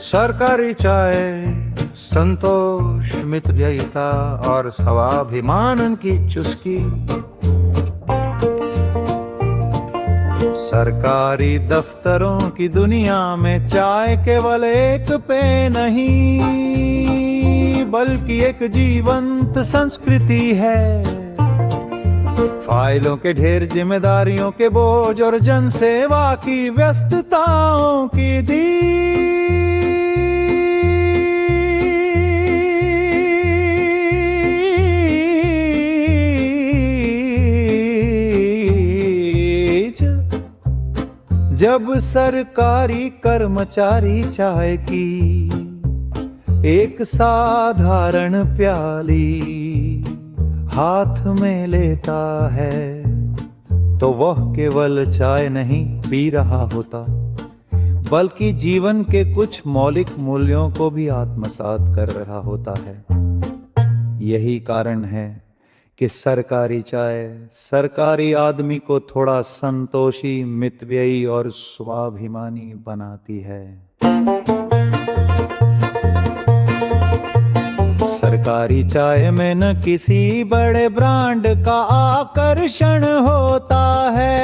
सरकारी चाय संतोष मितव्ययिता और स्वाभिमान की चुस्की। सरकारी दफ्तरों की दुनिया में चाय केवल एक पे नहीं बल्कि एक जीवंत संस्कृति है। फाइलों के ढेर, जिम्मेदारियों के बोझ और जनसेवा की व्यस्तताओं की जब सरकारी कर्मचारी चाय की एक साधारण प्याली हाथ में लेता है तो वह केवल चाय नहीं पी रहा होता बल्कि जीवन के कुछ मौलिक मूल्यों को भी आत्मसात कर रहा होता है। यही कारण है कि सरकारी चाय सरकारी आदमी को थोड़ा संतोषी, मितव्ययी और स्वाभिमानी बनाती है। सरकारी चाय में न किसी बड़े ब्रांड का आकर्षण होता है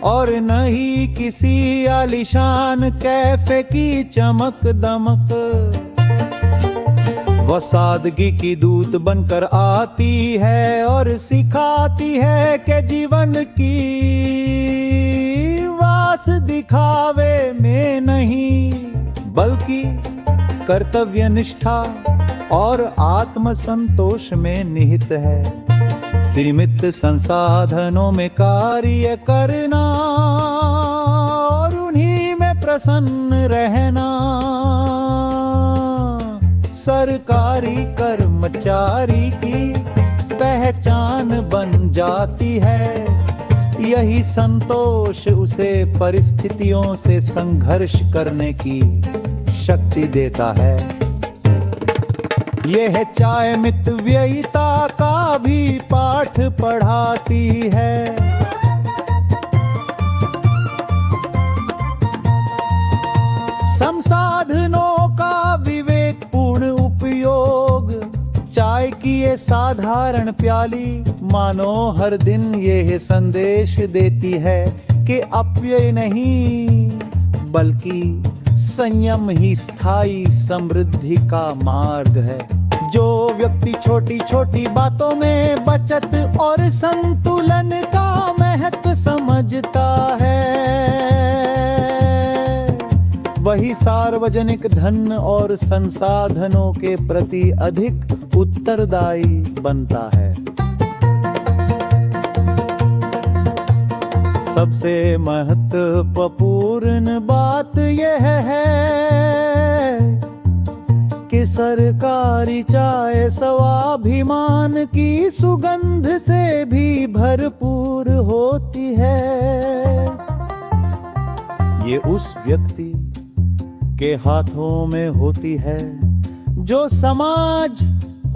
और न ही किसी आलीशान कैफे की चमक दमक। वह सादगी की दूत बनकर आती है और सिखाती है कि जीवन की वास दिखावे में नहीं बल्कि कर्तव्य निष्ठा और आत्मसंतोष में निहित है। सीमित संसाधनों में कार्य करना और उन्हीं में प्रसन्न रहना सरकारी कर्मचारी की पहचान बन जाती है। यही संतोष उसे परिस्थितियों से संघर्ष करने की शक्ति देता है। यह चाय मितव्ययिता का भी पाठ पढ़ाती है। संसाधनों का विवेकपूर्ण उपयोग, चाय की ये साधारण प्याली मानो हर दिन ये संदेश देती है कि अपव्यय नहीं बल्कि संयम ही स्थायी समृद्धि का मार्ग है। जो व्यक्ति छोटी छोटी बातों में बचत और संतुलन का महत्व समझता है वही सार्वजनिक धन और संसाधनों के प्रति अधिक उत्तरदायी बनता है। सबसे महत्वपूर्ण बात यह है कि सरकारी चाय स्वाभिमान की सुगंध से भी भरपूर होती है। ये उस व्यक्ति के हाथों में होती है जो समाज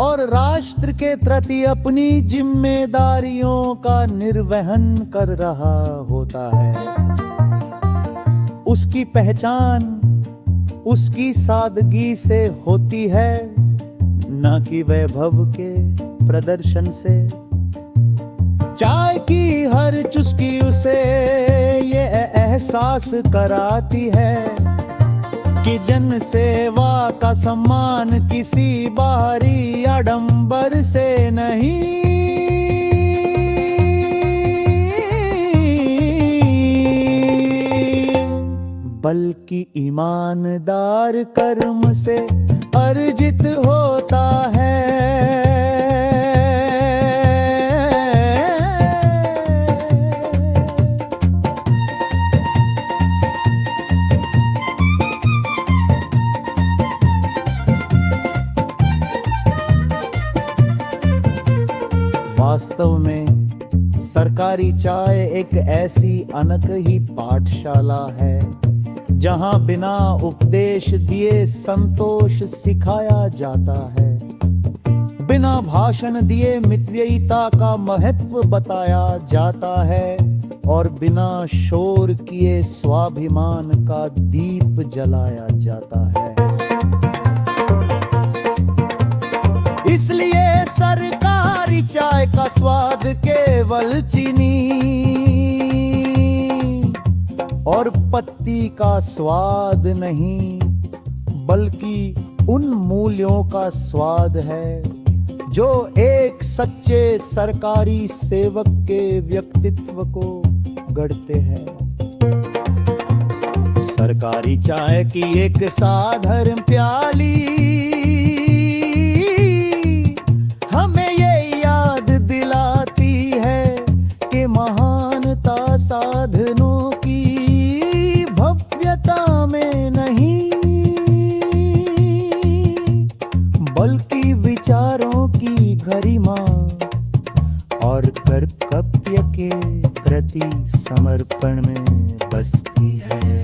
और राष्ट्र के प्रति अपनी जिम्मेदारियों का निर्वहन कर रहा होता है। उसकी पहचान उसकी सादगी से होती है न कि वैभव के प्रदर्शन से। चाय की हर चुस्की उसे ये एहसास कराती है कि जन सेवा का सम्मान किसी बाहरी आडंबर से नहीं बल्कि ईमानदार कर्म से अर्जित होता है। वास्तव में सरकारी चाय एक ऐसी अनक ही पाठशाला है जहां बिना उपदेश दिए संतोष सिखाया जाता है। बिना भाषण दिए मितव्ययिता का महत्व बताया जाता है और बिना शोर किए स्वाभिमान का दीप जलाया जाता है। इसलिए सरकारी चाय का स्वाद केवल चीनी और पत्ती का स्वाद नहीं, बल्कि उन मूल्यों का स्वाद है जो एक सच्चे सरकारी सेवक के व्यक्तित्व को गढ़ते हैं। सरकारी चाय की एक साधारण प्याली हमें ये याद दिलाती है कि महानता साधनों की भव्यता में नहीं, बल्कि विचारों की गरिमा और कर्तव्य के प्रति समर्पण में बसती है।